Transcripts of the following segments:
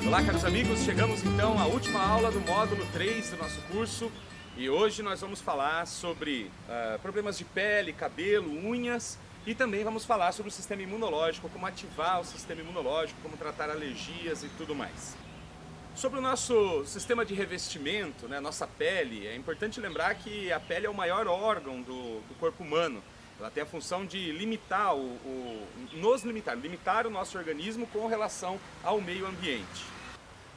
Olá, caros amigos, chegamos então à última aula do módulo 3 do nosso curso e hoje nós vamos falar sobre problemas de pele, cabelo, unhas e também vamos falar sobre o sistema imunológico, como ativar o sistema imunológico, como tratar alergias e tudo mais. Sobre o nosso sistema de revestimento, né, nossa pele, é importante lembrar que a pele é o maior órgão do corpo humano. Ela tem a função de limitar limitar o nosso organismo com relação ao meio ambiente.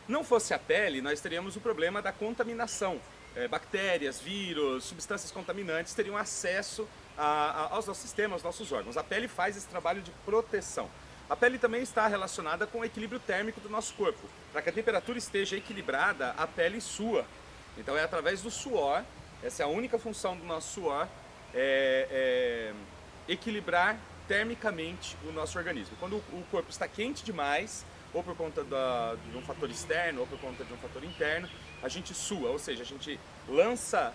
Não fosse a pele, nós teríamos o problema da contaminação. Bactérias, vírus, substâncias contaminantes teriam acesso aos nossos sistemas, aos nossos órgãos. A pele faz esse trabalho de proteção. A pele também está relacionada com o equilíbrio térmico do nosso corpo. Para que a temperatura esteja equilibrada, a pele sua. Então é através do suor, essa é a única função do nosso suor, equilibrar termicamente o nosso organismo. Quando o corpo está quente demais, ou por conta de um fator externo, ou por conta de um fator interno, a gente sua, ou seja, a gente lança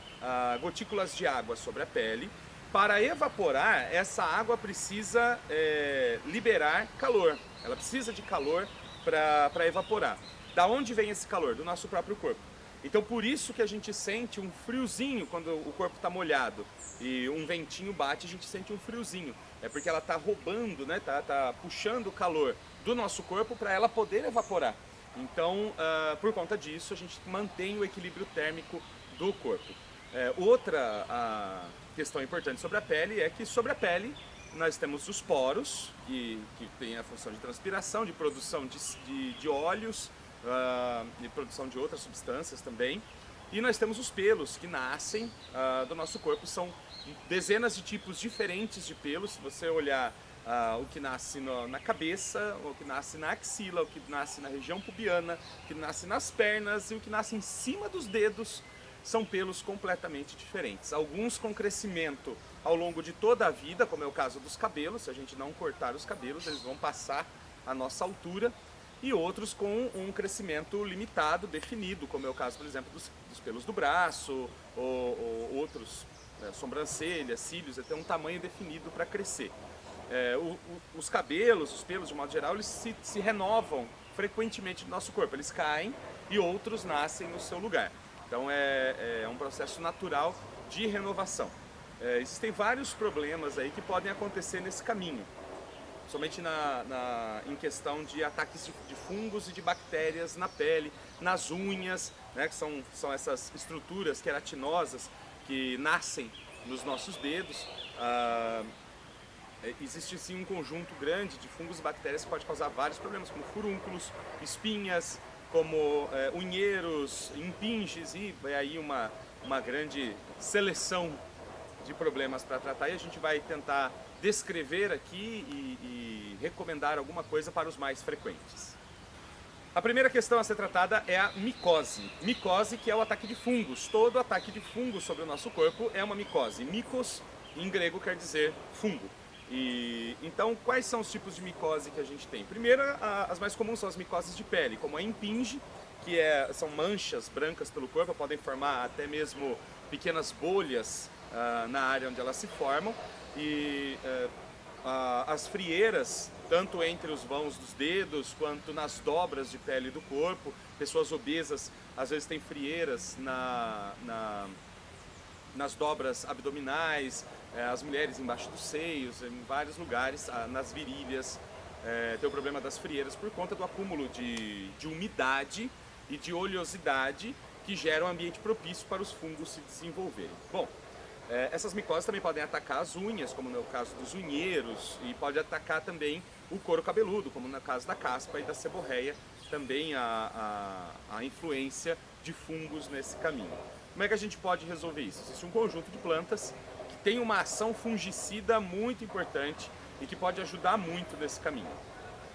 gotículas de água sobre a pele. Para evaporar, essa água precisa liberar calor, ela precisa de calor para evaporar. Da onde vem esse calor? Do nosso próprio corpo. Então por isso que a gente sente um friozinho quando o corpo está molhado e um ventinho bate, a gente sente um friozinho. É porque ela está roubando, né? tá puxando o calor do nosso corpo para ela poder evaporar. Então, por conta disso, a gente mantém o equilíbrio térmico do corpo. Outra questão importante sobre a pele é que sobre a pele nós temos os poros, que tem a função de transpiração, de produção de óleos, de produção de outras substâncias também. E nós temos os pelos que nascem do nosso corpo, são dezenas de tipos diferentes de pelos. Se você olhar o que nasce na cabeça, o que nasce na axila, o que nasce na região pubiana, o que nasce nas pernas e o que nasce em cima dos dedos, são pelos completamente diferentes. Alguns com crescimento ao longo de toda a vida, como é o caso dos cabelos. Se a gente não cortar os cabelos, eles vão passar a nossa altura. E outros com um crescimento limitado, definido, como é o caso, por exemplo, dos pelos do braço, ou outros, sobrancelhas, cílios, tem um tamanho definido para crescer. Os cabelos, os pelos de modo geral, eles se renovam frequentemente no nosso corpo, eles caem e outros nascem no seu lugar. Então é um processo natural de renovação. Existem vários problemas aí que podem acontecer nesse caminho. Somente em questão de ataques de fungos e de bactérias na pele, nas unhas, né, que são essas estruturas queratinosas que nascem nos nossos dedos. Existe sim um conjunto grande de fungos e bactérias que pode causar vários problemas, como furúnculos, espinhas, como unheiros, impinges, e aí uma grande seleção de problemas para tratar, e a gente vai tentar descrever aqui e recomendar alguma coisa para os mais frequentes. A primeira questão a ser tratada é a micose. Micose, que é o ataque de fungos. Todo ataque de fungo sobre o nosso corpo é uma micose. Micos, em grego, quer dizer fungo. Então, quais são os tipos de micose que a gente tem? Primeiro, as mais comuns são as micoses de pele, como a impinge, que são manchas brancas pelo corpo, podem formar até mesmo pequenas bolhas na área onde elas se formam. E as frieiras, tanto entre os vãos dos dedos quanto nas dobras de pele do corpo. Pessoas obesas às vezes têm frieiras nas dobras abdominais, as mulheres embaixo dos seios, em vários lugares, nas virilhas. Tem o problema das frieiras por conta do acúmulo de umidade e de oleosidade que gera um ambiente propício para os fungos se desenvolverem. Bom, essas micoses também podem atacar as unhas, como no caso dos unheiros, e pode atacar também o couro cabeludo, como no caso da caspa e da seborreia, também a influência de fungos nesse caminho. Como é que a gente pode resolver isso? Existe um conjunto de plantas que tem uma ação fungicida muito importante e que pode ajudar muito nesse caminho.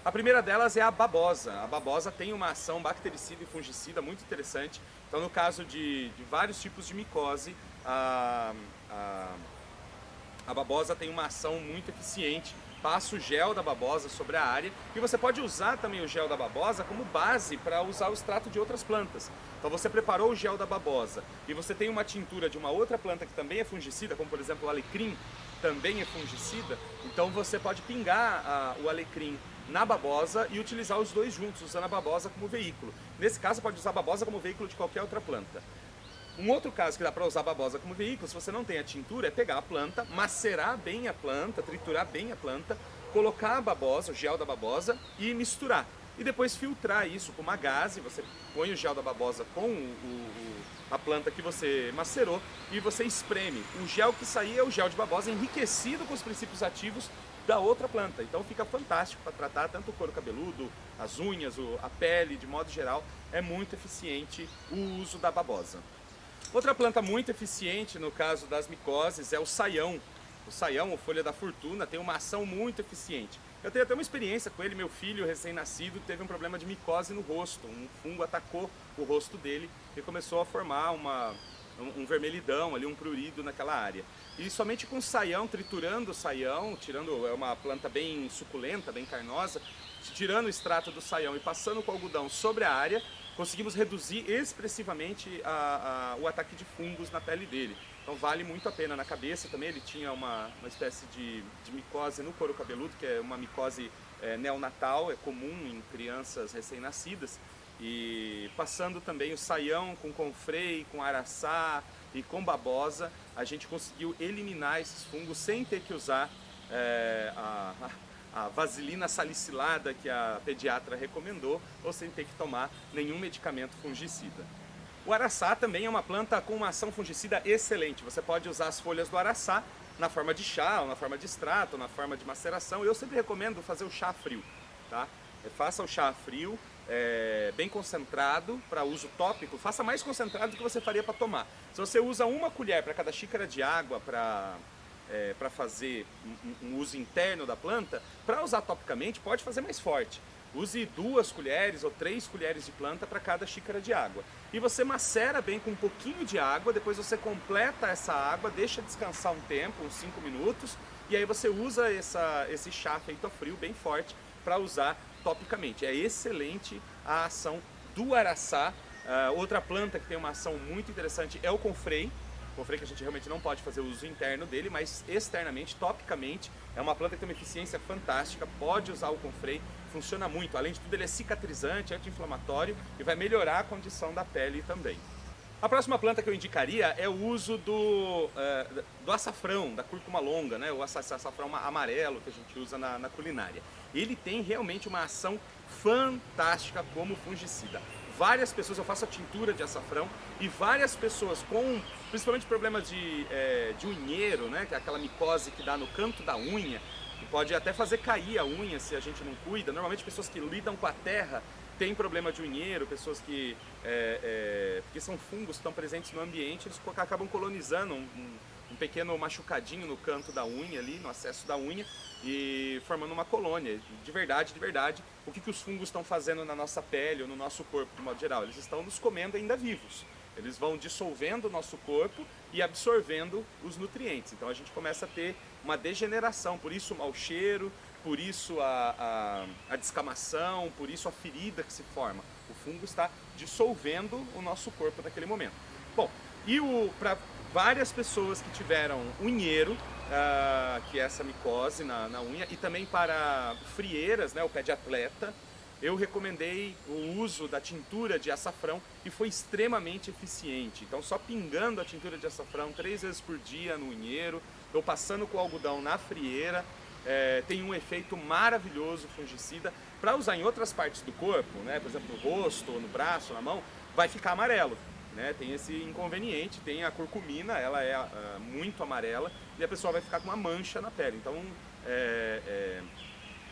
A primeira delas é a babosa. A babosa tem uma ação bactericida e fungicida muito interessante. Então, no caso de vários tipos de micose, a babosa tem uma ação muito eficiente. Passa o gel da babosa sobre a área e você pode usar também o gel da babosa como base para usar o extrato de outras plantas. Então você preparou o gel da babosa e você tem uma tintura de uma outra planta que também é fungicida, como por exemplo o alecrim, também é fungicida. Então você pode pingar o alecrim na babosa e utilizar os dois juntos, usando a babosa como veículo. Nesse caso, pode usar a babosa como veículo de qualquer outra planta. Um outro caso que dá para usar a babosa como veículo, se você não tem a tintura, é pegar a planta, macerar bem a planta, triturar bem a planta, colocar a babosa, o gel da babosa e misturar. E depois filtrar isso com uma gaze, você põe o gel da babosa com a planta que você macerou e você espreme. O gel que sair é o gel de babosa enriquecido com os princípios ativos da outra planta. Então fica fantástico para tratar tanto o couro cabeludo, as unhas, a pele, de modo geral, é muito eficiente o uso da babosa. Outra planta muito eficiente no caso das micoses é o saião. O saião, ou folha da fortuna, tem uma ação muito eficiente. Eu tenho até uma experiência com ele, meu filho recém-nascido teve um problema de micose no rosto. Um fungo atacou o rosto dele e começou a formar um vermelhidão ali, um prurido naquela área. E somente com saião, triturando o saião, tirando, é uma planta bem suculenta, bem carnosa, tirando o extrato do saião e passando com algodão sobre a área, conseguimos reduzir expressivamente o ataque de fungos na pele dele. Então vale muito a pena. Na cabeça também ele tinha uma espécie de micose no couro cabeludo, que é uma micose neonatal, é comum em crianças recém-nascidas. E passando também o saião com confrei, com araçá e com babosa, a gente conseguiu eliminar esses fungos sem ter que usar a vaselina salicilada que a pediatra recomendou, ou sem ter que tomar nenhum medicamento fungicida. O araçá também é uma planta com uma ação fungicida excelente. Você pode usar as folhas do araçá na forma de chá, ou na forma de extrato, ou na forma de maceração. Eu sempre recomendo fazer o chá frio, tá? Faça o chá frio, bem concentrado para uso tópico. Faça mais concentrado do que você faria para tomar. Se você usa uma colher para cada xícara de água para fazer um uso interno da planta, para usar topicamente pode fazer mais forte. Use 2 colheres ou 3 colheres de planta para cada xícara de água. E você macera bem com um pouquinho de água, depois você completa essa água, deixa descansar um tempo, uns 5 minutos, e aí você usa esse chá feito a frio, bem forte, para usar topicamente. É excelente a ação do araçá. Outra planta que tem uma ação muito interessante é o confrei. Confrei que a gente realmente não pode fazer uso interno dele, mas externamente, topicamente, é uma planta que tem uma eficiência fantástica, pode usar o confrei, funciona muito. Além de tudo, ele é cicatrizante, anti-inflamatório e vai melhorar a condição da pele também. A próxima planta que eu indicaria é o uso do açafrão, da cúrcuma longa, né? O açafrão amarelo que a gente usa na culinária. Ele tem realmente uma ação fantástica como fungicida. Várias pessoas, eu faço a tintura de açafrão e várias pessoas com principalmente problemas de unheiro, né, que é aquela micose que dá no canto da unha, que pode até fazer cair a unha se a gente não cuida. Normalmente pessoas que lidam com a terra têm problema de unheiro, pessoas que porque são fungos que estão presentes no ambiente, eles acabam colonizando um pequeno machucadinho no canto da unha ali, no acesso da unha, e formando uma colônia. De verdade, o que os fungos estão fazendo na nossa pele ou no nosso corpo de modo geral? Eles estão nos comendo ainda vivos. Eles vão dissolvendo o nosso corpo e absorvendo os nutrientes. Então a gente começa a ter uma degeneração, por isso o mau cheiro, por isso a descamação, por isso a ferida que se forma. O fungo está dissolvendo o nosso corpo naquele momento. Bom, e para várias pessoas que tiveram unheiro, que é essa micose na unha, e também para frieiras, né, o pé de atleta, eu recomendei o uso da tintura de açafrão e foi extremamente eficiente. Então só pingando a tintura de açafrão 3 vezes por dia no unheiro, ou passando com o algodão na frieira, tem um efeito maravilhoso fungicida. Para usar em outras partes do corpo, né, por exemplo no rosto, no braço, na mão, vai ficar amarelo. Né, tem esse inconveniente, tem a curcumina, ela é muito amarela e a pessoa vai ficar com uma mancha na pele. Então,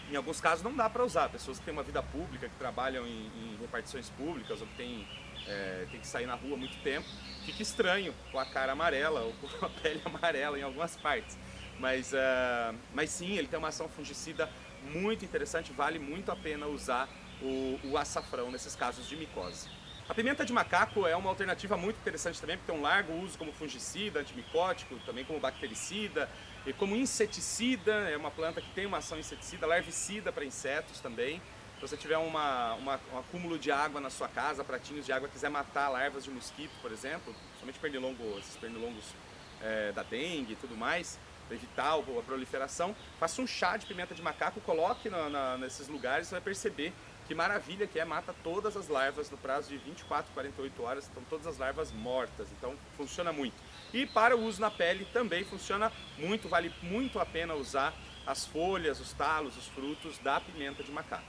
em alguns casos não dá para usar. Pessoas que têm uma vida pública, que trabalham em repartições públicas ou que tem que sair na rua há muito tempo, fica estranho com a cara amarela ou com a pele amarela em algumas partes. Mas sim, ele tem uma ação fungicida muito interessante, vale muito a pena usar o açafrão nesses casos de micose. A pimenta de macaco é uma alternativa muito interessante também, porque tem um largo uso como fungicida, antimicótico, também como bactericida, e como inseticida, é uma planta que tem uma ação inseticida, larvicida para insetos também. Se você tiver um acúmulo de água na sua casa, pratinhos de água, quiser matar larvas de mosquito, por exemplo, somente esses pernilongos da dengue e tudo mais, para evitar a proliferação, faça um chá de pimenta de macaco, coloque nesses lugares, você vai perceber que maravilha que é, mata todas as larvas no prazo de 24, 48 horas, estão todas as larvas mortas, então funciona muito. E para o uso na pele também funciona muito, vale muito a pena usar as folhas, os talos, os frutos da pimenta de macaco.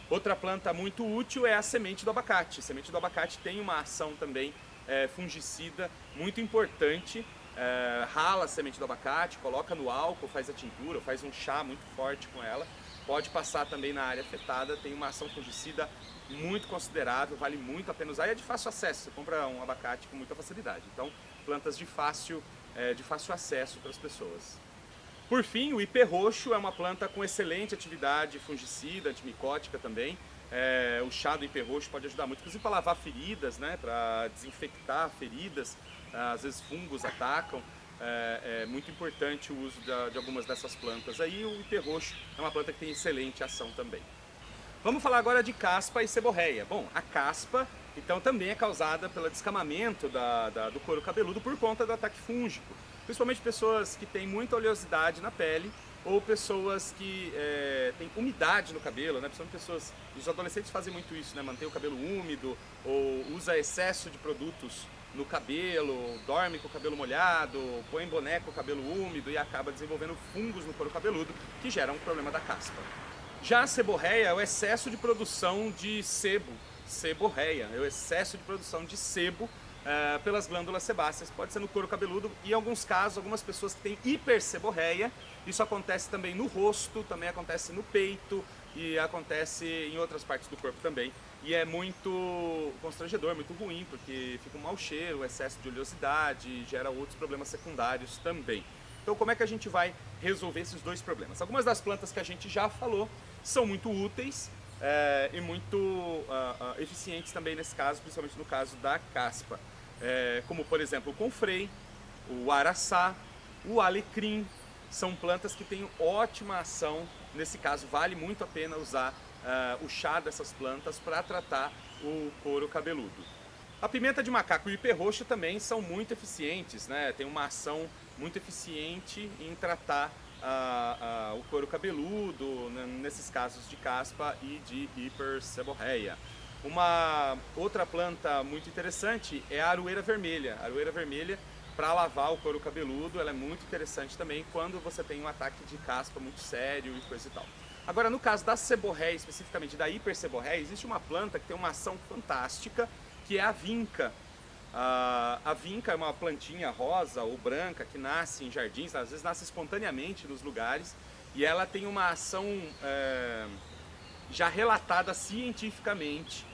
Outra planta muito útil é a semente do abacate. A semente do abacate tem uma ação também fungicida muito importante. Rala a semente do abacate, coloca no álcool, faz a tintura, faz um chá muito forte com ela. Pode passar também na área afetada, tem uma ação fungicida muito considerável, vale muito a pena usar e é de fácil acesso, você compra um abacate com muita facilidade. Então, plantas de fácil acesso para as pessoas. Por fim, o ipê roxo é uma planta com excelente atividade fungicida, antimicótica também. O chá do ipê roxo pode ajudar muito, inclusive para lavar feridas, né, para desinfectar feridas, às vezes fungos atacam. É muito importante o uso de algumas dessas plantas. Aí o ipê roxo é uma planta que tem excelente ação também. Vamos falar agora de caspa e seborreia. Bom, a caspa então também é causada pelo descamamento do couro cabeludo por conta do ataque fúngico. Principalmente pessoas que têm muita oleosidade na pele ou pessoas que têm umidade no cabelo, né? Os adolescentes fazem muito isso, né? Mantém o cabelo úmido ou usa excesso de produtos no cabelo, dorme com o cabelo molhado, põe boné com o cabelo úmido e acaba desenvolvendo fungos no couro cabeludo que geram um problema da caspa. Já a seborreia é o excesso de produção de sebo, seborreia, é o excesso de produção de sebo pelas glândulas sebáceas, pode ser no couro cabeludo e em alguns casos, algumas pessoas que têm hiperseborreia, isso acontece também no rosto, também acontece no peito e acontece em outras partes do corpo também. E é muito constrangedor, muito ruim, porque fica um mau cheiro, excesso de oleosidade, gera outros problemas secundários também. Então como é que a gente vai resolver esses dois problemas? Algumas das plantas que a gente já falou são muito úteis e muito eficientes também nesse caso, principalmente no caso da caspa. Como por exemplo o confrei, o araçá, o alecrim, são plantas que têm ótima ação. Nesse caso vale muito a pena usar o chá dessas plantas para tratar o couro cabeludo. A pimenta de macaco e o ipê roxo também são muito eficientes, né? Tem uma ação muito eficiente em tratar o couro cabeludo, né? Nesses casos de caspa e de hiperseborreia. Uma outra planta muito interessante é a aroeira vermelha. A aroeira vermelha, para lavar o couro cabeludo, ela é muito interessante também quando você tem um ataque de caspa muito sério e coisa e tal. Agora, no caso da seborreia, especificamente da hiperseborreia, existe uma planta que tem uma ação fantástica, que é a vinca. A vinca é uma plantinha rosa ou branca que nasce em jardins, às vezes nasce espontaneamente nos lugares, e ela tem uma ação já relatada cientificamente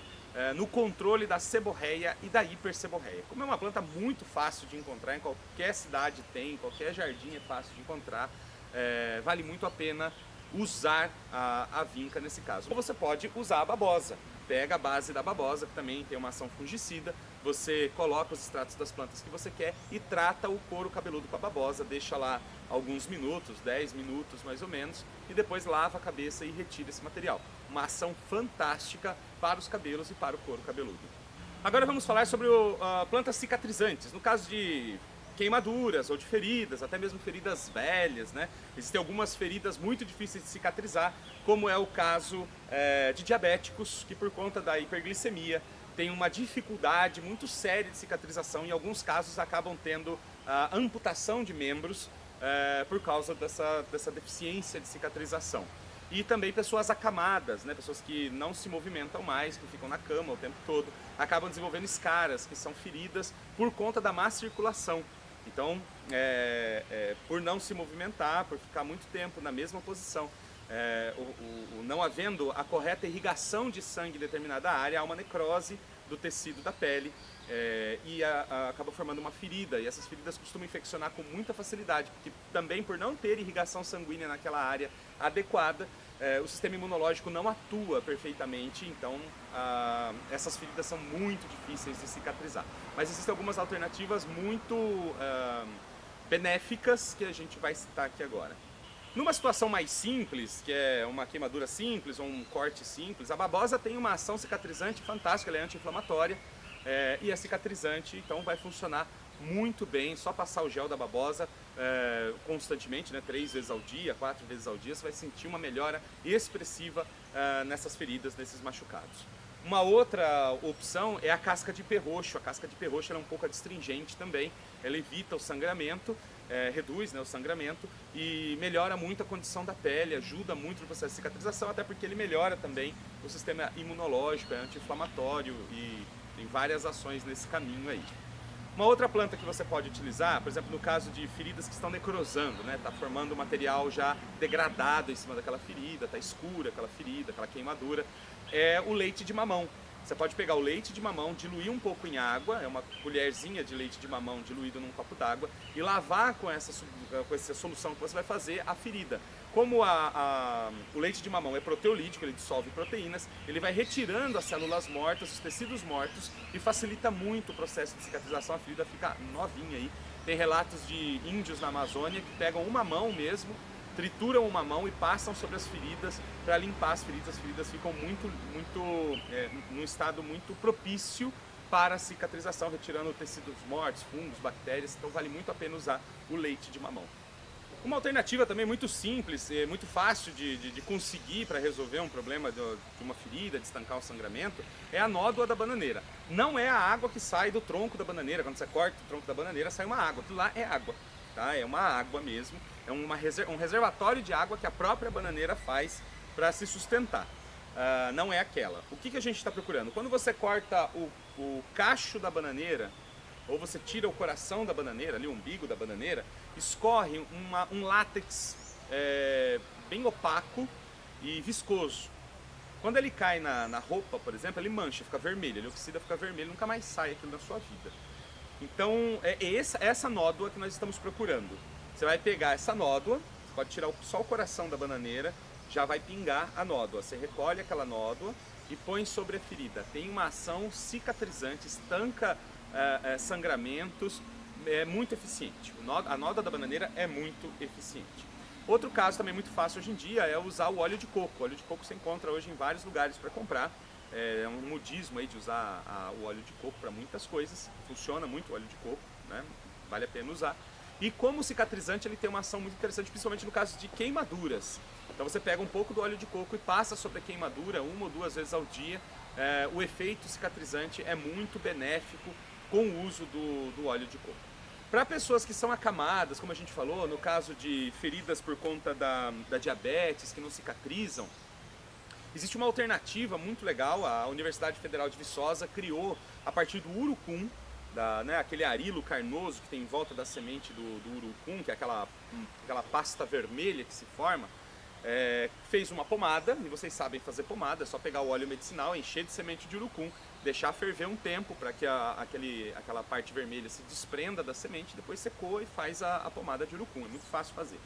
no controle da seborreia e da hiperseborreia. Como é uma planta muito fácil de encontrar, em qualquer cidade tem, em qualquer jardim é fácil de encontrar, vale muito a pena usar a vinca nesse caso. Ou você pode usar a babosa. Pega a base da babosa, que também tem uma ação fungicida, você coloca os extratos das plantas que você quer e trata o couro cabeludo com a babosa, deixa lá alguns minutos, 10 minutos mais ou menos, e depois lava a cabeça e retira esse material. Uma ação fantástica para os cabelos e para o couro cabeludo. Agora vamos falar sobre plantas cicatrizantes. No caso de queimaduras ou de feridas, até mesmo feridas velhas, né? Existem algumas feridas muito difíceis de cicatrizar, como é o caso de diabéticos, que por conta da hiperglicemia tem uma dificuldade muito séria de cicatrização, em alguns casos acabam tendo amputação de membros por causa dessa deficiência de cicatrização. E também pessoas acamadas, né? Pessoas que não se movimentam mais, que ficam na cama o tempo todo, acabam desenvolvendo escaras, que são feridas por conta da má circulação. Então, por não se movimentar, por ficar muito tempo na mesma posição, não havendo a correta irrigação de sangue em determinada área, há uma necrose do tecido da pele e acaba formando uma ferida. E essas feridas costumam infeccionar com muita facilidade, porque também por não ter irrigação sanguínea naquela área adequada, o sistema imunológico não atua perfeitamente, então essas feridas são muito difíceis de cicatrizar. Mas existem algumas alternativas muito benéficas que a gente vai citar aqui agora. Numa situação mais simples, que é uma queimadura simples ou um corte simples, a babosa tem uma ação cicatrizante fantástica, ela é anti-inflamatória e é cicatrizante, então vai funcionar muito bem, só passar o gel da babosa constantemente, né, 3 vezes ao dia, 4 vezes ao dia, você vai sentir uma melhora expressiva nessas feridas, nesses machucados. Uma outra opção é a casca de ipê roxo. A casca de ipê roxo ela é um pouco adstringente também, ela evita o sangramento, reduz, né, o sangramento e melhora muito a condição da pele, ajuda muito no processo de cicatrização, até porque ele melhora também o sistema imunológico, é anti-inflamatório e tem várias ações nesse caminho aí. Uma outra planta que você pode utilizar, por exemplo, no caso de feridas que estão necrosando, né, tá formando material já degradado em cima daquela ferida, tá escura aquela ferida, aquela queimadura, é o leite de mamão. Você pode pegar o leite de mamão, diluir um pouco em água, é uma colherzinha de leite de mamão diluído num copo d'água, e lavar com essa solução que você vai fazer a ferida. Como o leite de mamão é proteolítico, ele dissolve proteínas, ele vai retirando as células mortas, os tecidos mortos, e facilita muito o processo de cicatrização, a ferida fica novinha aí. Tem relatos de índios na Amazônia que pegam uma mão mesmo, trituram uma mão e passam sobre as feridas para limpar as feridas ficam num estado muito propício para a cicatrização, retirando tecidos mortos, fungos, bactérias, então vale muito a pena usar o leite de mamão. Uma alternativa também muito simples, muito fácil de conseguir para resolver um problema de uma ferida, de estancar o sangramento, é a nódoa da bananeira. Não é a água que sai do tronco da bananeira, quando você corta o tronco da bananeira sai uma água, aquilo lá é água. Tá? É uma água mesmo, é um reservatório de água que a própria bananeira faz para se sustentar. Não é aquela. O que a gente está procurando? Quando você corta o cacho da bananeira, ou você tira o coração da bananeira, ali, o umbigo da bananeira, escorre um látex bem opaco e viscoso. Quando ele cai na roupa, por exemplo, ele mancha, fica vermelho, ele oxida, fica vermelho, nunca mais sai aquilo da sua vida. Então, é essa nódoa que nós estamos procurando. Você vai pegar essa nódoa, pode tirar só o coração da bananeira, já vai pingar a nódoa. Você recolhe aquela nódoa e põe sobre a ferida. Tem uma ação cicatrizante, estanca sangramentos, é muito eficiente. A nódoa da bananeira é muito eficiente. Outro caso também muito fácil hoje em dia é usar o óleo de coco. O óleo de coco você encontra hoje em vários lugares para comprar. É um modismo aí de usar o óleo de coco para muitas coisas. Funciona muito o óleo de coco, né? Vale a pena usar. E como cicatrizante ele tem uma ação muito interessante, principalmente no caso de queimaduras. Então você pega um pouco do óleo de coco e passa sobre a queimadura 1 ou 2 vezes ao dia. O efeito cicatrizante é muito benéfico com o uso do óleo de coco. Para pessoas que são acamadas, como a gente falou, no caso de feridas por conta da diabetes, que não cicatrizam, existe uma alternativa muito legal. A Universidade Federal de Viçosa criou, a partir do urucum, aquele arilo carnoso que tem em volta da semente do urucum, que é aquela pasta vermelha que se forma, fez uma pomada, e vocês sabem fazer pomada, é só pegar o óleo medicinal, encher de semente de urucum, deixar ferver um tempo para que aquela parte vermelha se desprenda da semente, depois secou e faz a pomada de urucum, é muito fácil fazer.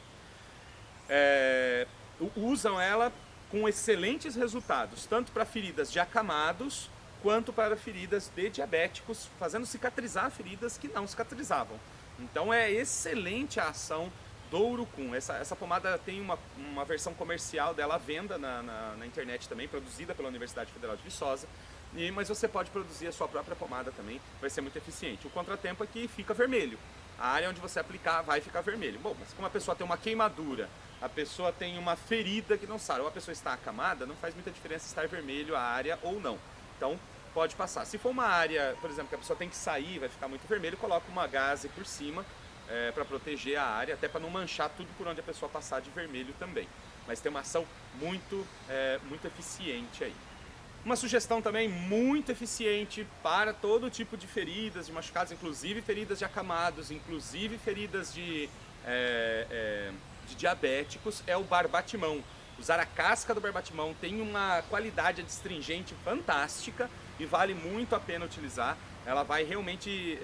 Usam ela com excelentes resultados, tanto para feridas de acamados, quanto para feridas de diabéticos, fazendo cicatrizar feridas que não cicatrizavam. Então é excelente a ação do urucum. Essa pomada tem uma versão comercial dela à venda na internet também, produzida pela Universidade Federal de Viçosa, mas você pode produzir a sua própria pomada também, vai ser muito eficiente. O contratempo é que fica vermelho. A área onde você aplicar vai ficar vermelho. Bom, mas como a pessoa tem uma queimadura, a pessoa tem uma ferida que não sara, ou a pessoa está acamada, não faz muita diferença estar vermelho a área ou não. Então, pode passar. Se for uma área, por exemplo, que a pessoa tem que sair, vai ficar muito vermelho, coloca uma gaze por cima para proteger a área, até para não manchar tudo por onde a pessoa passar de vermelho também. Mas tem uma ação muito eficiente aí. Uma sugestão também muito eficiente para todo tipo de feridas, de machucados, inclusive feridas de acamados, inclusive feridas de diabéticos, é o barbatimão. Usar a casca do barbatimão tem uma qualidade adstringente fantástica e vale muito a pena utilizar. Ela vai realmente...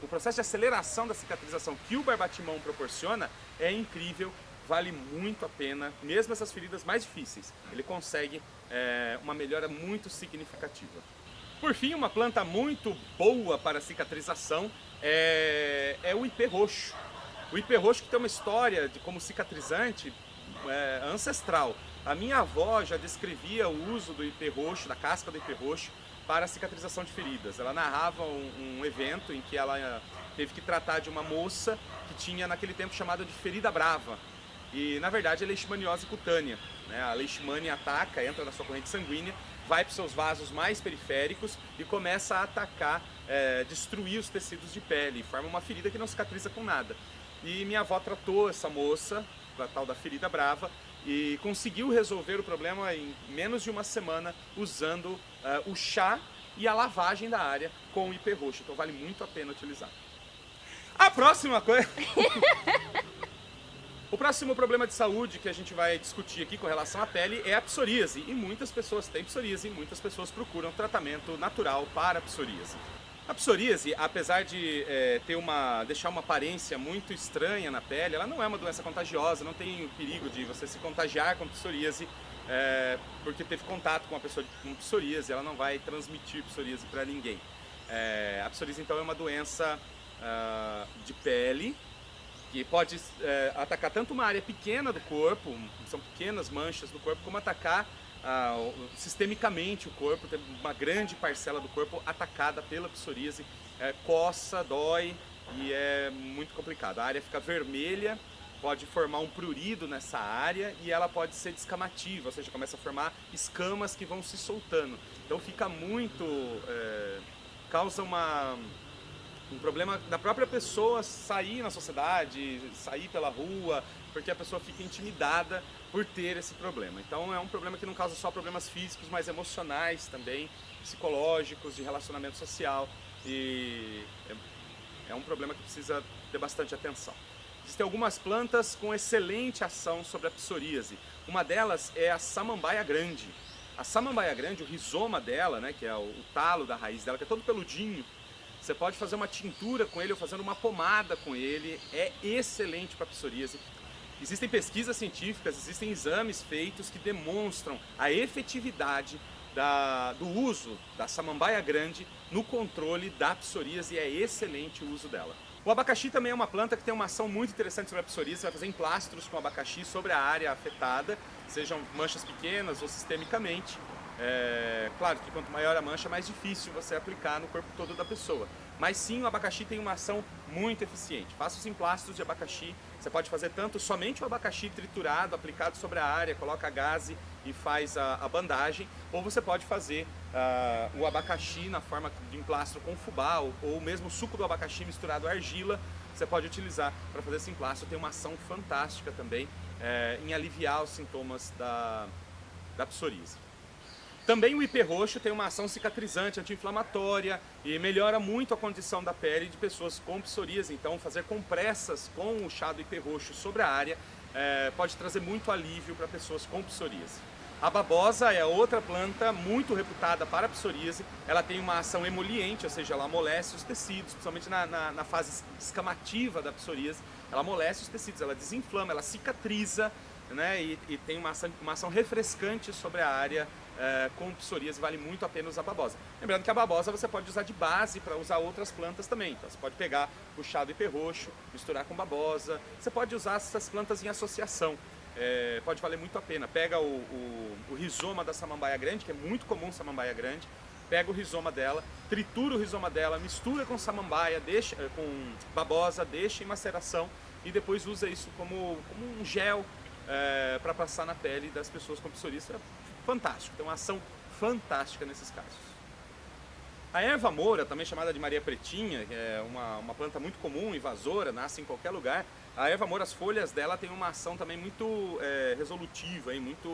o processo de aceleração da cicatrização que o barbatimão proporciona é incrível, vale muito a pena, mesmo essas feridas mais difíceis. Ele consegue uma melhora muito significativa. Por fim, uma planta muito boa para cicatrização é o ipê roxo. O ipê roxo que tem uma história de como cicatrizante ancestral. A minha avó já descrevia o uso do ipê roxo, da casca do ipê roxo, para a cicatrização de feridas. Ela narrava um evento em que ela teve que tratar de uma moça que tinha naquele tempo chamada de ferida brava. E na verdade é leishmaniose cutânea, né? A leishmania ataca, entra na sua corrente sanguínea, vai para os seus vasos mais periféricos e começa a atacar, destruir os tecidos de pele, forma uma ferida que não cicatriza com nada. E minha avó tratou essa moça, a tal da ferida brava, e conseguiu resolver o problema em menos de uma semana usando o chá e a lavagem da área com o ipê roxo. Então vale muito a pena utilizar. A próxima coisa... O próximo problema de saúde que a gente vai discutir aqui com relação à pele é a psoríase. E muitas pessoas têm psoríase e muitas pessoas procuram tratamento natural para a psoríase. A psoríase, apesar de deixar uma aparência muito estranha na pele, ela não é uma doença contagiosa, não tem o perigo de você se contagiar com psoríase, porque teve contato com uma pessoa com psoríase, ela não vai transmitir psoríase para ninguém. A psoríase então é uma doença de pele, que pode atacar tanto uma área pequena do corpo, são pequenas manchas do corpo, como atacar sistemicamente o corpo, tem uma grande parcela do corpo atacada pela psoríase, coça, dói e é muito complicado. A área fica vermelha, pode formar um prurido nessa área e ela pode ser descamativa, ou seja, começa a formar escamas que vão se soltando. Então fica muito... causa um problema da própria pessoa sair na sociedade, sair pela rua, porque a pessoa fica intimidada por ter esse problema. Então é um problema que não causa só problemas físicos, mas emocionais também, psicológicos, de relacionamento social, e é um problema que precisa ter bastante atenção. Existem algumas plantas com excelente ação sobre a psoríase. Uma delas é a samambaia grande. A samambaia grande, o rizoma dela, né, que é o talo da raiz dela, que é todo peludinho, você pode fazer uma tintura com ele ou fazendo uma pomada com ele, é excelente para a psoríase. Existem pesquisas científicas, existem exames feitos que demonstram a efetividade do uso da samambaia grande no controle da psoríase, e é excelente o uso dela. O abacaxi também é uma planta que tem uma ação muito interessante sobre a psoríase. Você vai fazer emplastros com abacaxi sobre a área afetada, sejam manchas pequenas ou sistemicamente. Claro que quanto maior a mancha, mais difícil você aplicar no corpo todo da pessoa. Mas sim, o abacaxi tem uma ação muito eficiente. Faça os emplastros de abacaxi. Você pode fazer tanto somente o abacaxi triturado, aplicado sobre a área, coloca a gaze e faz a bandagem. Ou você pode fazer o abacaxi na forma de emplastro com fubá, ou mesmo o suco do abacaxi misturado à argila. Você pode utilizar para fazer esse emplastro. Tem uma ação fantástica também em aliviar os sintomas da psoríase. Também o ipê roxo tem uma ação cicatrizante, anti-inflamatória e melhora muito a condição da pele de pessoas com psoríase. Então fazer compressas com o chá do ipê roxo sobre a área pode trazer muito alívio para pessoas com psoríase. A babosa é outra planta muito reputada para a psoríase. Ela tem uma ação emoliente, ou seja, ela amolece os tecidos, principalmente na fase escamativa da psoríase. Ela amolece os tecidos, ela desinflama, ela cicatriza, né, e tem uma ação refrescante sobre a área. Com psoríase vale muito a pena usar babosa. Lembrando que a babosa você pode usar de base para usar outras plantas também. Então você pode pegar o chá do ipê roxo, misturar com babosa. Você pode usar essas plantas em associação. Pode valer muito a pena. Pega o rizoma da samambaia grande, que é muito comum samambaia grande. Pega o rizoma dela, tritura o rizoma dela, mistura com samambaia, com babosa, deixa em maceração e depois usa isso como um gel para passar na pele das pessoas com psoríase. Fantástico, tem uma ação fantástica nesses casos. A erva moura, também chamada de Maria Pretinha, que é uma planta muito comum, invasora, nasce em qualquer lugar. A erva moura, as folhas dela têm uma ação também muito resolutiva e muito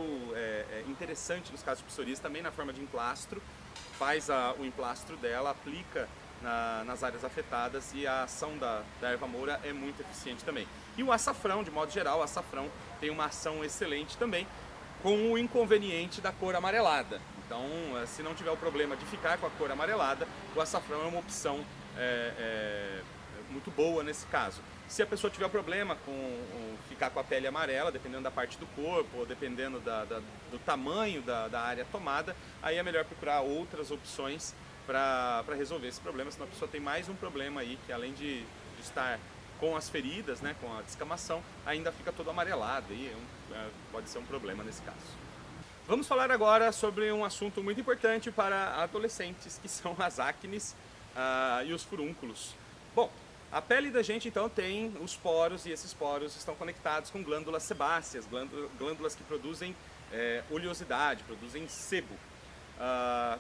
interessante nos casos de psoríase, também na forma de emplastro. Faz o emplastro dela, aplica nas áreas afetadas e a ação da erva moura é muito eficiente também. E o açafrão, de modo geral, o açafrão tem uma ação excelente também, com o inconveniente da cor amarelada. Então, se não tiver o problema de ficar com a cor amarelada, o açafrão é uma opção muito boa nesse caso. Se a pessoa tiver problema com ficar com a pele amarela, dependendo da parte do corpo, ou dependendo do tamanho da área tomada, aí é melhor procurar outras opções para resolver esse problema, senão a pessoa tem mais um problema aí, que além de estar com as feridas, né, com a descamação, ainda fica todo amarelado e pode ser um problema nesse caso. Vamos falar agora sobre um assunto muito importante para adolescentes, que são as acnes e os furúnculos. Bom, a pele da gente então tem os poros, e esses poros estão conectados com glândulas sebáceas, glândulas que produzem oleosidade, produzem sebo.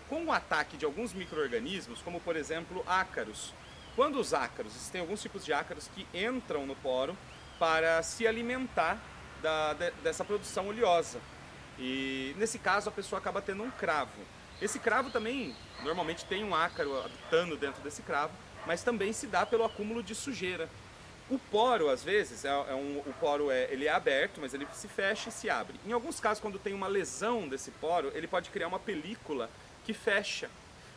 Com o ataque de alguns micro-organismos, como por exemplo ácaros, quando os ácaros, existem alguns tipos de ácaros que entram no poro para se alimentar dessa produção oleosa. E nesse caso a pessoa acaba tendo um cravo. Esse cravo também, normalmente tem um ácaro habitando dentro desse cravo, mas também se dá pelo acúmulo de sujeira. O poro, às vezes, ele é aberto, mas ele se fecha e se abre. Em alguns casos, quando tem uma lesão desse poro, ele pode criar uma película que fecha.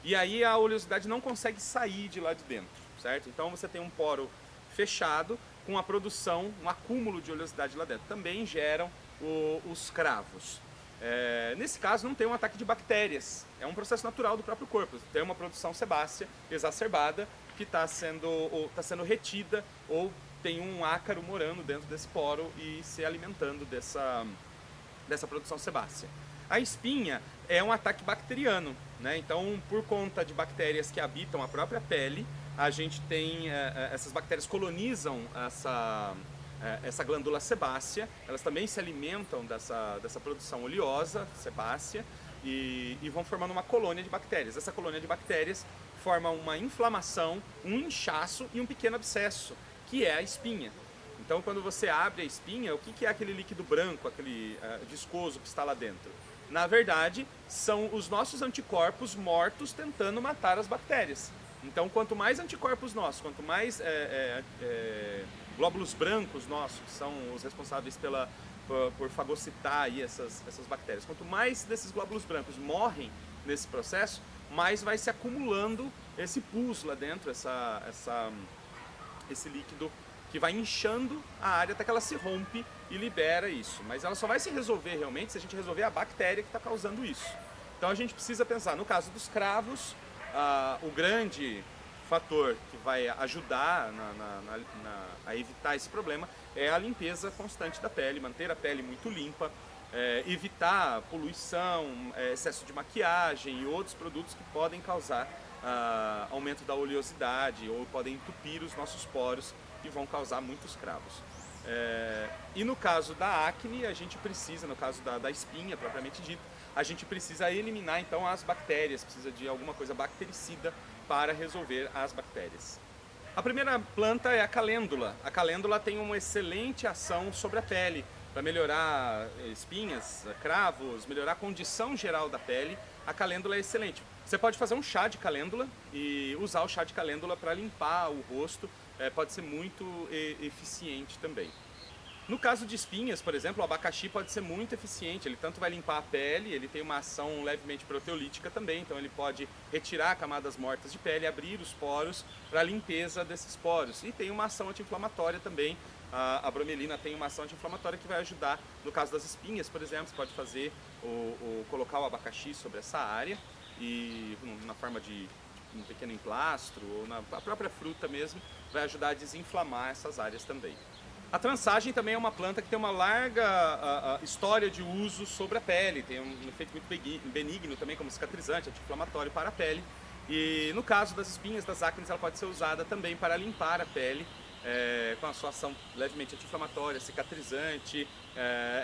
E aí a oleosidade não consegue sair de lá de dentro, certo? Então você tem um poro fechado com a produção, um acúmulo de oleosidade lá dentro. Também geram os cravos. Nesse caso não tem um ataque de bactérias, é um processo natural do próprio corpo. Tem uma produção sebácea exacerbada que está sendo retida, ou tem um ácaro morando dentro desse poro e se alimentando dessa produção sebácea. A espinha é um ataque bacteriano, né? Então, por conta de bactérias que habitam a própria pele, a gente tem essas bactérias colonizam essa glândula sebácea, elas também se alimentam dessa produção oleosa sebácea e vão formando uma colônia de bactérias. Essa colônia de bactérias forma uma inflamação, um inchaço e um pequeno abscesso, que é a espinha. Então, quando você abre a espinha, o que é aquele líquido branco, aquele viscoso que está lá dentro? Na verdade, são os nossos anticorpos mortos tentando matar as bactérias. Então, quanto mais anticorpos nossos, quanto mais glóbulos brancos nossos, que são os responsáveis por fagocitar aí essas bactérias, quanto mais desses glóbulos brancos morrem nesse processo, mais vai se acumulando esse pus lá dentro, esse líquido que vai inchando a área até que ela se rompe e libera isso. Mas ela só vai se resolver realmente se a gente resolver a bactéria que está causando isso. Então a gente precisa pensar, no caso dos cravos, o grande fator que vai ajudar a evitar esse problema é a limpeza constante da pele, manter a pele muito limpa, evitar poluição, excesso de maquiagem e outros produtos que podem causar aumento da oleosidade ou podem entupir os nossos poros e vão causar muitos cravos. E no caso da acne, a gente precisa, no caso da espinha propriamente dita, a gente precisa eliminar então as bactérias, precisa de alguma coisa bactericida para resolver as bactérias. A primeira planta é a calêndula. A calêndula tem uma excelente ação sobre a pele, para melhorar espinhas, cravos, melhorar a condição geral da pele. A calêndula é excelente. Você pode fazer um chá de calêndula e usar o chá de calêndula para limpar o rosto, pode ser muito eficiente também. No caso de espinhas, por exemplo, o abacaxi pode ser muito eficiente, ele tanto vai limpar a pele, ele tem uma ação levemente proteolítica também, então ele pode retirar camadas mortas de pele, abrir os poros para a limpeza desses poros. E tem uma ação anti-inflamatória também, a bromelina tem uma ação anti-inflamatória que vai ajudar, no caso das espinhas, por exemplo, você pode fazer colocar o abacaxi sobre essa área, e na forma de um pequeno emplastro, ou na própria fruta mesmo, vai ajudar a desinflamar essas áreas também. A trançagem também é uma planta que tem uma larga história de uso sobre a pele, tem um efeito muito benigno também como cicatrizante, anti-inflamatório para a pele. E no caso das espinhas, das acnes, ela pode ser usada também para limpar a pele, com a sua ação levemente anti-inflamatória, cicatrizante,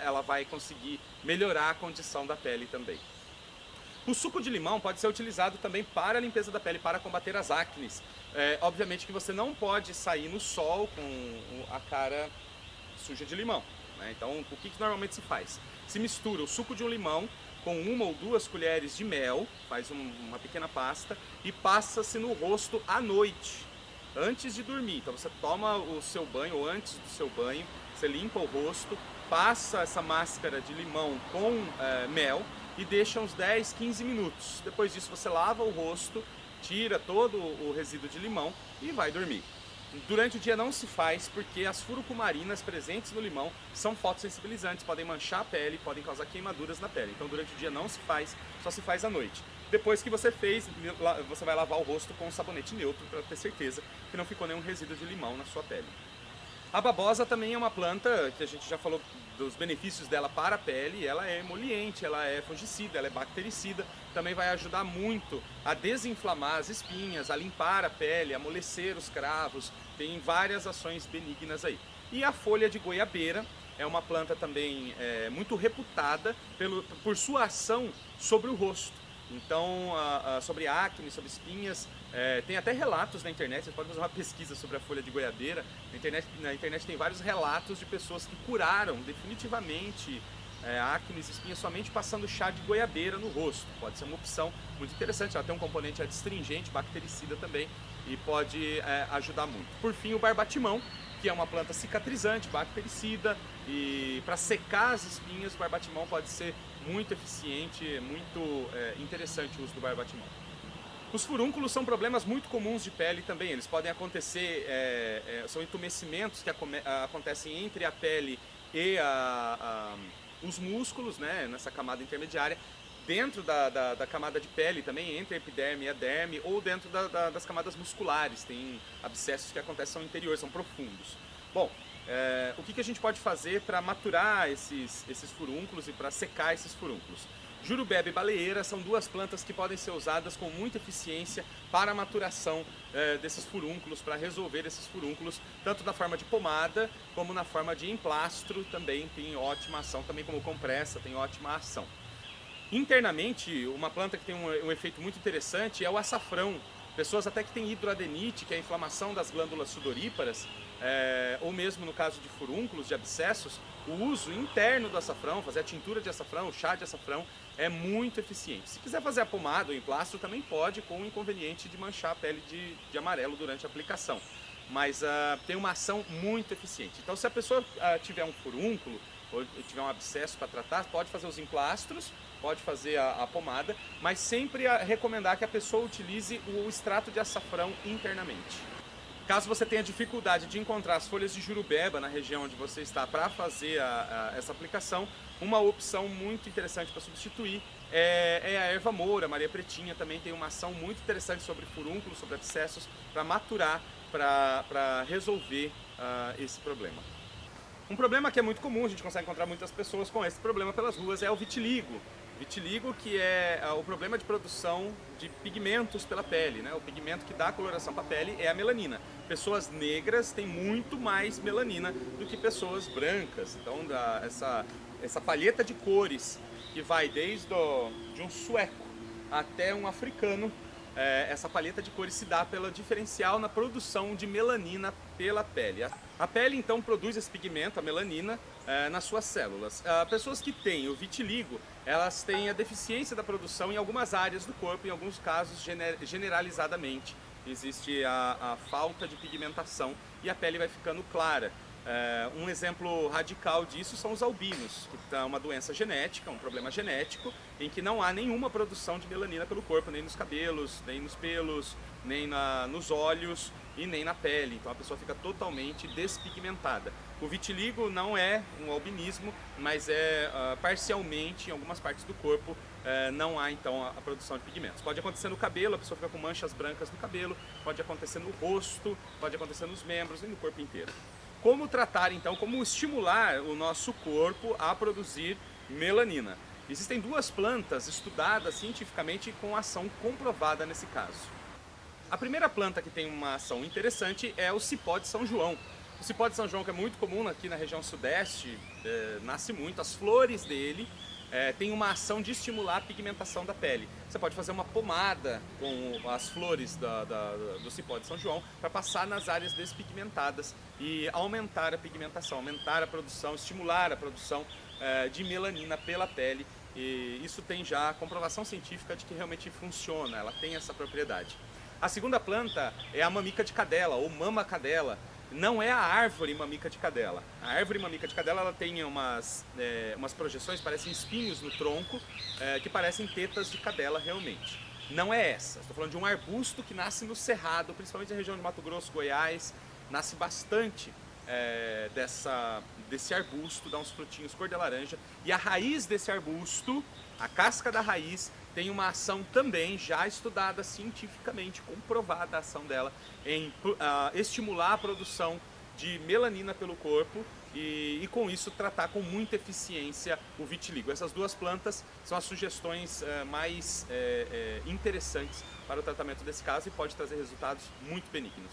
ela vai conseguir melhorar a condição da pele também. O suco de limão pode ser utilizado também para a limpeza da pele, para combater as acnes. Obviamente que você não pode sair no sol com a cara suja de limão, né? Então, o que normalmente se faz? Se mistura o suco de um limão com 1 ou 2 colheres de mel, faz uma pequena pasta e passa-se no rosto à noite, antes de dormir. Então você toma o seu banho, ou antes do seu banho, você limpa o rosto, passa essa máscara de limão com mel e deixa uns 10, 15 minutos. Depois disso você lava o rosto, tira todo o resíduo de limão e vai dormir. Durante o dia não se faz porque as furucumarinas presentes no limão são fotossensibilizantes, podem manchar a pele, podem causar queimaduras na pele. Então durante o dia não se faz, só se faz à noite. Depois que você fez, você vai lavar o rosto com um sabonete neutro para ter certeza que não ficou nenhum resíduo de limão na sua pele. A babosa também é uma planta que a gente já falou dos benefícios dela para a pele. Ela é emoliente, ela é fungicida, ela é bactericida. Também vai ajudar muito a desinflamar as espinhas, a limpar a pele, a amolecer os cravos. Tem várias ações benignas aí. E a folha de goiabeira é uma planta também muito reputada por sua ação sobre o rosto. Então, sobre acne, sobre espinhas, tem até relatos na internet, você pode fazer uma pesquisa sobre a folha de goiabeira. Na internet tem vários relatos de pessoas que curaram definitivamente acne e espinhas somente passando chá de goiabeira no rosto. Pode ser uma opção muito interessante, ela tem um componente adstringente, bactericida também, e pode ajudar muito. Por fim, o barbatimão, que é uma planta cicatrizante, bactericida, e para secar as espinhas, o barbatimão pode ser muito eficiente, muito interessante o uso do barbatimão. Os furúnculos são problemas muito comuns de pele também, eles podem acontecer, são entumecimentos que acontecem entre a pele e os músculos, né, nessa camada intermediária, dentro da camada de pele também, entre a epiderme e a derme, ou dentro das camadas musculares, tem abscessos que acontecem no interior, são profundos. Bom, o que a gente pode fazer para maturar esses furúnculos e para secar esses furúnculos? Jurubeba e baleeira são duas plantas que podem ser usadas com muita eficiência para a maturação desses furúnculos, para resolver esses furúnculos, tanto na forma de pomada como na forma de emplastro, também tem ótima ação, também como compressa tem ótima ação. Internamente, uma planta que tem um efeito muito interessante é o açafrão. Pessoas até que têm hidroadenite, que é a inflamação das glândulas sudoríparas, ou mesmo no caso de furúnculos, de abscessos, o uso interno do açafrão, fazer a tintura de açafrão, o chá de açafrão, é muito eficiente. Se quiser fazer a pomada ou emplastro, também pode, com o inconveniente de manchar a pele de amarelo durante a aplicação. Mas tem uma ação muito eficiente. Então, se a pessoa tiver um furúnculo ou tiver um abscesso para tratar, pode fazer os emplastros, pode fazer a pomada, mas sempre recomendar que a pessoa utilize o extrato de açafrão internamente. Caso você tenha dificuldade de encontrar as folhas de jurubeba na região onde você está para fazer essa aplicação, uma opção muito interessante para substituir é a erva moura, Maria Pretinha, também tem uma ação muito interessante sobre furúnculos, sobre abscessos, para maturar, para resolver esse problema. Um problema que é muito comum, a gente consegue encontrar muitas pessoas com esse problema pelas ruas, é o vitiligo. Vitiligo, que é o problema de produção de pigmentos pela pele, né? O pigmento que dá coloração para a pele é a melanina. Pessoas negras têm muito mais melanina do que pessoas brancas. Então, essa palheta de cores que vai desde de um sueco até um africano, essa palheta de cores se dá pelo diferencial na produção de melanina pela pele. A pele então produz esse pigmento, a melanina, nas suas células. Pessoas que têm o vitiligo, elas têm a deficiência da produção em algumas áreas do corpo, em alguns casos generalizadamente. Existe a falta de pigmentação e a pele vai ficando clara. Um exemplo radical disso são os albinos, que é uma doença genética, um problema genético, em que não há nenhuma produção de melanina pelo corpo, nem nos cabelos, nem nos pelos, nem nos olhos e nem na pele. Então a pessoa fica totalmente despigmentada. O vitiligo não é um albinismo, mas parcialmente, em algumas partes do corpo, não há então a produção de pigmentos. Pode acontecer no cabelo, a pessoa fica com manchas brancas no cabelo, pode acontecer no rosto, pode acontecer nos membros e no corpo inteiro. Como tratar então, como estimular o nosso corpo a produzir melanina? Existem duas plantas estudadas cientificamente com ação comprovada nesse caso. A primeira planta que tem uma ação interessante é o cipó de São João. O cipó de São João, que é muito comum aqui na região sudeste, nasce muito, as flores dele tem uma ação de estimular a pigmentação da pele. Você pode fazer uma pomada com as flores do cipó de São João para passar nas áreas despigmentadas e aumentar a pigmentação, aumentar a produção, estimular a produção de melanina pela pele. E isso tem já comprovação científica de que realmente funciona, ela tem essa propriedade. A segunda planta é a mamica de cadela, ou mama cadela. Não é a árvore mamica de cadela. A árvore mamica de cadela ela tem umas projeções, parecem espinhos no tronco, que parecem tetas de cadela realmente. Não é essa. Estou falando de um arbusto que nasce no cerrado, principalmente na região de Mato Grosso, Goiás. Nasce bastante desse arbusto, dá uns frutinhos cor de laranja. E a raiz desse arbusto, a casca da raiz, tem uma ação também já estudada cientificamente, comprovada a ação dela em estimular a produção de melanina pelo corpo e com isso tratar com muita eficiência o vitiligo. Essas duas plantas são as sugestões mais interessantes para o tratamento desse caso e pode trazer resultados muito benignos.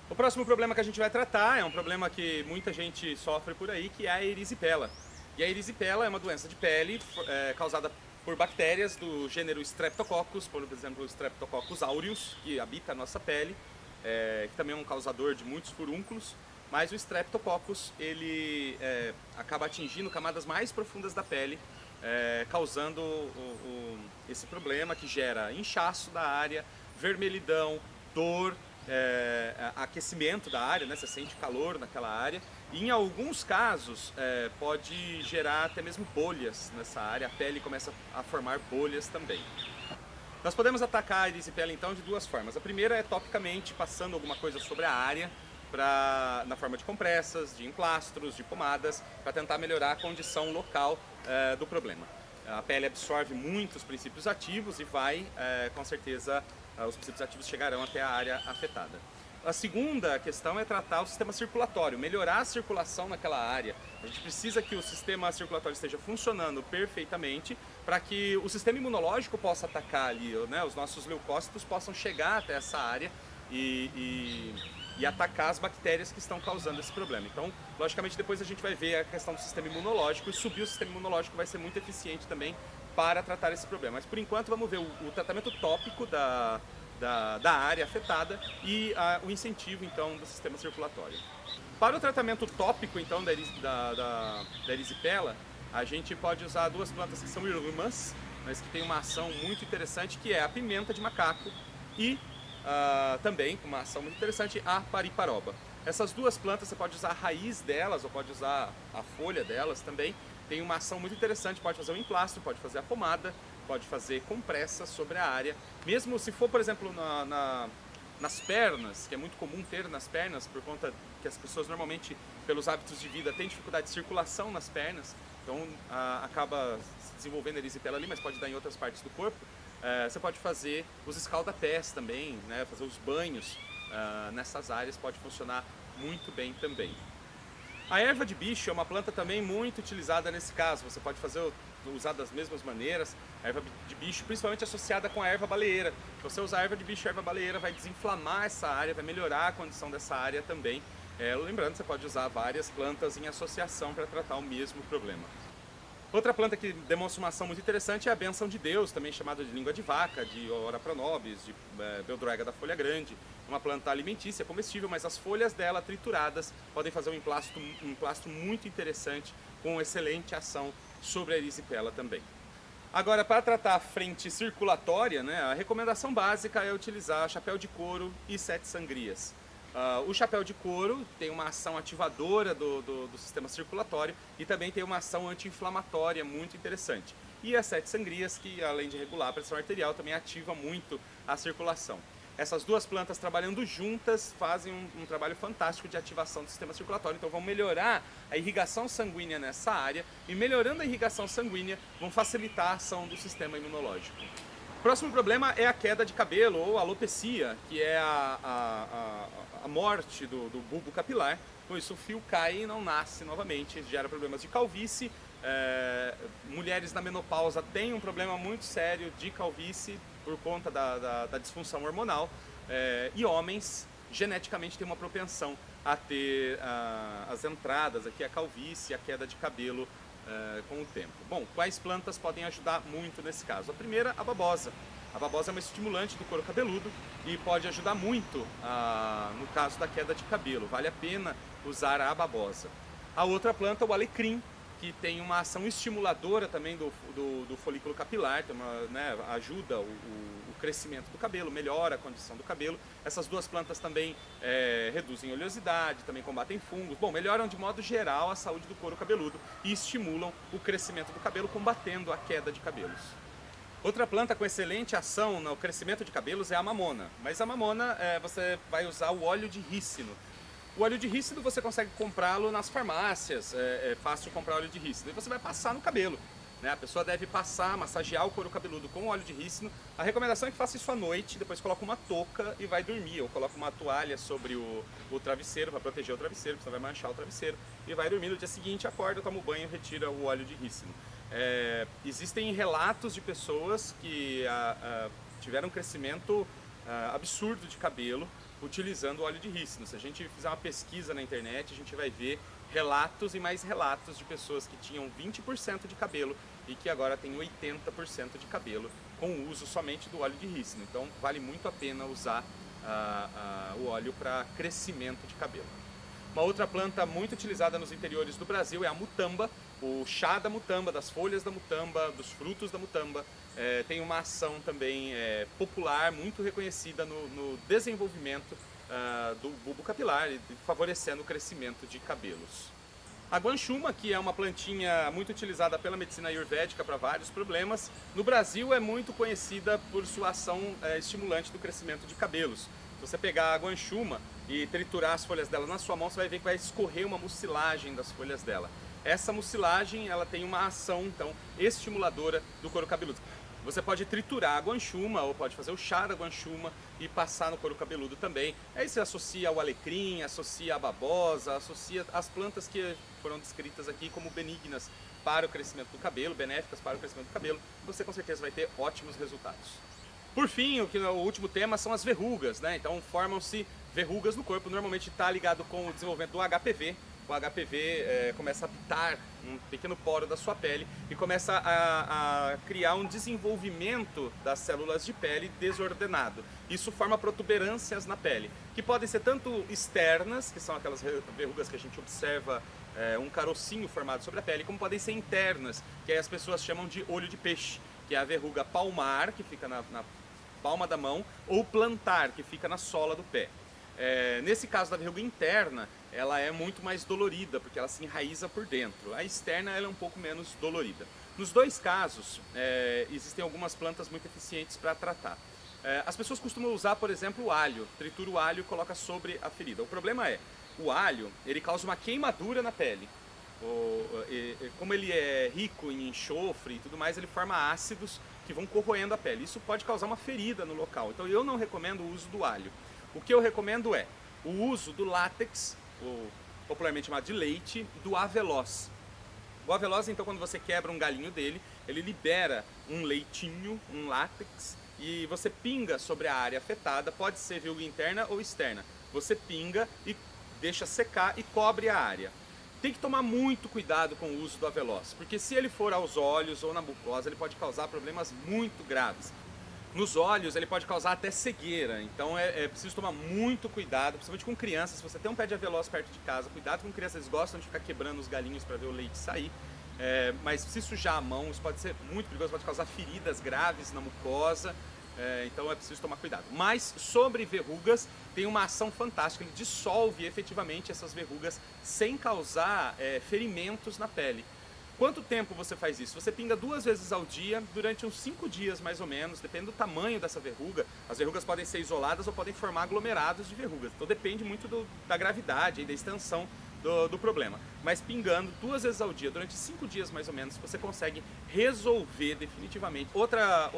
O próximo problema que a gente vai tratar é um problema que muita gente sofre por aí, que é a erisipela. E a erisipela é uma doença de pele causada por bactérias do gênero Streptococcus, por exemplo, o Streptococcus aureus, que habita a nossa pele, que também é um causador de muitos furúnculos. Mas o Streptococcus, ele acaba atingindo camadas mais profundas da pele, causando esse problema que gera inchaço da área, vermelhidão, dor, aquecimento da área, né? Você sente calor naquela área e em alguns casos pode gerar até mesmo bolhas nessa área, a pele começa a formar bolhas também. Nós podemos atacar a erisipela então de duas formas. A primeira é topicamente, passando alguma coisa sobre a área, na forma de compressas, de emplastros, de pomadas, para tentar melhorar a condição local do problema. A pele absorve muitos princípios ativos e vai, com certeza, os princípios ativos chegarão até a área afetada. A segunda questão é tratar o sistema circulatório, melhorar a circulação naquela área. A gente precisa que o sistema circulatório esteja funcionando perfeitamente para que o sistema imunológico possa atacar ali, né? Os nossos leucócitos possam chegar até essa área e atacar as bactérias que estão causando esse problema. Então, logicamente, depois a gente vai ver a questão do sistema imunológico e subir o sistema imunológico vai ser muito eficiente também para tratar esse problema. Mas, por enquanto, vamos ver o tratamento tópico da área afetada e o incentivo, então, do sistema circulatório. Para o tratamento tópico, então, da erisipela, a gente pode usar duas plantas que são irmãs, mas que têm uma ação muito interessante, que é a pimenta de macaco e também, com uma ação muito interessante, a pariparoba. Essas duas plantas você pode usar a raiz delas ou pode usar a folha delas também. Tem uma ação muito interessante, pode fazer o emplastro, pode fazer a pomada, pode fazer compressa sobre a área. Mesmo se for, por exemplo, nas pernas, que é muito comum ter nas pernas, por conta que as pessoas normalmente, pelos hábitos de vida, têm dificuldade de circulação nas pernas, então acaba se desenvolvendo erisipela ali, mas pode dar em outras partes do corpo. Você pode fazer os escaldapés também, né? Fazer os banhos nessas áreas, pode funcionar muito bem também. A erva de bicho é uma planta também muito utilizada nesse caso, você pode usar das mesmas maneiras. A erva de bicho, principalmente associada com a erva baleeira. Se você usar a erva de bicho e a erva baleeira, vai desinflamar essa área, vai melhorar a condição dessa área também. Lembrando, você pode usar várias plantas em associação para tratar o mesmo problema. Outra planta que demonstra uma ação muito interessante é a bênção de Deus, também chamada de língua de vaca, de ora pro nobis, de beldroega da folha grande. Uma planta alimentícia, comestível, mas as folhas dela trituradas podem fazer um emplastro muito interessante, com excelente ação sobre a erisipela também. Agora, para tratar a frente circulatória, né, a recomendação básica é utilizar chapéu de couro e 7 sangrias. O chapéu de couro tem uma ação ativadora do sistema circulatório e também tem uma ação anti-inflamatória muito interessante. E as 7 sangrias, que além de regular a pressão arterial, também ativa muito a circulação. Essas duas plantas trabalhando juntas fazem um trabalho fantástico de ativação do sistema circulatório, então vão melhorar a irrigação sanguínea nessa área e melhorando a irrigação sanguínea vão facilitar a ação do sistema imunológico. O próximo problema é a queda de cabelo ou alopecia, que é a morte do bulbo capilar. Com isso o fio cai e não nasce novamente, gera problemas de calvície. Mulheres na menopausa têm um problema muito sério de calvície por conta da disfunção hormonal, e homens geneticamente têm uma propensão a ter as entradas aqui, a calvície, a queda de cabelo com o tempo. Bom, quais plantas podem ajudar muito nesse caso? A primeira, a babosa. A babosa é uma estimulante do couro cabeludo e pode ajudar muito no caso da queda de cabelo. Vale a pena usar a babosa. A outra planta, o alecrim, que tem uma ação estimuladora também do folículo capilar, ajuda o crescimento do cabelo, melhora a condição do cabelo. Essas duas plantas também reduzem oleosidade, também combatem fungos. Bom, melhoram de modo geral a saúde do couro cabeludo e estimulam o crescimento do cabelo, combatendo a queda de cabelos. Outra planta com excelente ação no crescimento de cabelos é a mamona. Mas a mamona, você vai usar o óleo de rícino. O óleo de rícino você consegue comprá-lo nas farmácias, é fácil comprar óleo de rícino. E você vai passar no cabelo. Né? A pessoa deve passar, massagear o couro cabeludo com óleo de rícino. A recomendação é que faça isso à noite, depois coloca uma touca e vai dormir. Ou coloca uma toalha sobre o travesseiro para proteger o travesseiro, porque senão vai manchar o travesseiro. E vai dormir. No dia seguinte, acorda, toma um banho e retira o óleo de rícino. Existem relatos de pessoas que tiveram um crescimento absurdo de cabelo utilizando o óleo de rícino. Se a gente fizer uma pesquisa na internet, a gente vai ver relatos e mais relatos de pessoas que tinham 20% de cabelo e que agora têm 80% de cabelo com o uso somente do óleo de rícino. Então vale muito a pena usar o óleo para crescimento de cabelo. Uma outra planta muito utilizada nos interiores do Brasil é a mutamba, o chá da mutamba, das folhas da mutamba, dos frutos da mutamba. Tem uma ação também popular, muito reconhecida no desenvolvimento do bulbo capilar, favorecendo o crescimento de cabelos. A guanchuma, que é uma plantinha muito utilizada pela medicina ayurvédica para vários problemas, no Brasil é muito conhecida por sua ação estimulante do crescimento de cabelos. Se você pegar a guanchuma e triturar as folhas dela na sua mão, você vai ver que vai escorrer uma mucilagem das folhas dela. Essa mucilagem, ela tem uma ação, então, estimuladora do couro cabeludo. Você pode triturar a guanchuma ou pode fazer o chá da guanchuma e passar no couro cabeludo também. Aí você associa ao alecrim, associa a babosa, associa as plantas que foram descritas aqui como benignas para o crescimento do cabelo, benéficas para o crescimento do cabelo. Você com certeza vai ter ótimos resultados. Por fim, o último tema são as verrugas, né? Então formam-se verrugas no corpo, normalmente está ligado com o desenvolvimento do HPV. O HPV começa a pitar um pequeno poro da sua pele e começa a criar um desenvolvimento das células de pele desordenado. Isso forma protuberâncias na pele, que podem ser tanto externas, que são aquelas verrugas que a gente observa um carocinho formado sobre a pele, como podem ser internas, que aí as pessoas chamam de olho de peixe, que é a verruga palmar, que fica na palma da mão, ou plantar, que fica na sola do pé. Nesse caso da verruga interna, ela é muito mais dolorida, porque ela se enraiza por dentro. A externa ela é um pouco menos dolorida. Nos dois casos, existem algumas plantas muito eficientes para tratar. As pessoas costumam usar, por exemplo, o alho. Tritura o alho e coloca sobre a ferida. O problema é, o alho ele causa uma queimadura na pele. Como ele é rico em enxofre e tudo mais, ele forma ácidos que vão corroendo a pele. Isso pode causar uma ferida no local. Então eu não recomendo o uso do alho. O que eu recomendo é o uso do látex, popularmente chamado de leite, do aveloz. O aveloz, então, quando você quebra um galinho dele, ele libera um leitinho, um látex, e você pinga sobre a área afetada, pode ser verruga interna ou externa. Você pinga e deixa secar e cobre a área. Tem que tomar muito cuidado com o uso do aveloz, porque se ele for aos olhos ou na mucosa, ele pode causar problemas muito graves. Nos olhos ele pode causar até cegueira, então é preciso tomar muito cuidado, principalmente com crianças. Se você tem um pé de aveloz perto de casa, cuidado com crianças, eles gostam de ficar quebrando os galinhos para ver o leite sair. Mas se sujar a mão, isso pode ser muito perigoso, pode causar feridas graves na mucosa, então é preciso tomar cuidado. Mas sobre verrugas, tem uma ação fantástica, ele dissolve efetivamente essas verrugas sem causar ferimentos na pele. Quanto tempo você faz isso? Você pinga 2 vezes ao dia, durante uns 5 dias mais ou menos, depende do tamanho dessa verruga. As verrugas podem ser isoladas ou podem formar aglomerados de verrugas, então depende muito da gravidade e da extensão do problema. Mas pingando 2 vezes ao dia, durante 5 dias mais ou menos, você consegue resolver definitivamente. Outra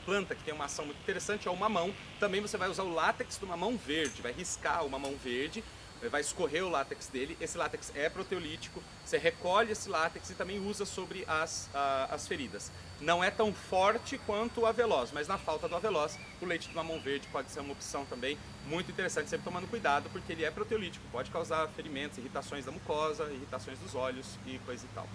planta que tem uma ação muito interessante é o mamão. Também você vai usar o látex do mamão verde, vai riscar o mamão verde, vai escorrer o látex dele. Esse látex é proteolítico, você recolhe esse látex e também usa sobre as feridas. Não é tão forte quanto o aveloz, mas na falta do aveloz, o leite de mamão verde pode ser uma opção também muito interessante, sempre tomando cuidado, porque ele é proteolítico, pode causar ferimentos, irritações da mucosa, irritações dos olhos e coisa e tal.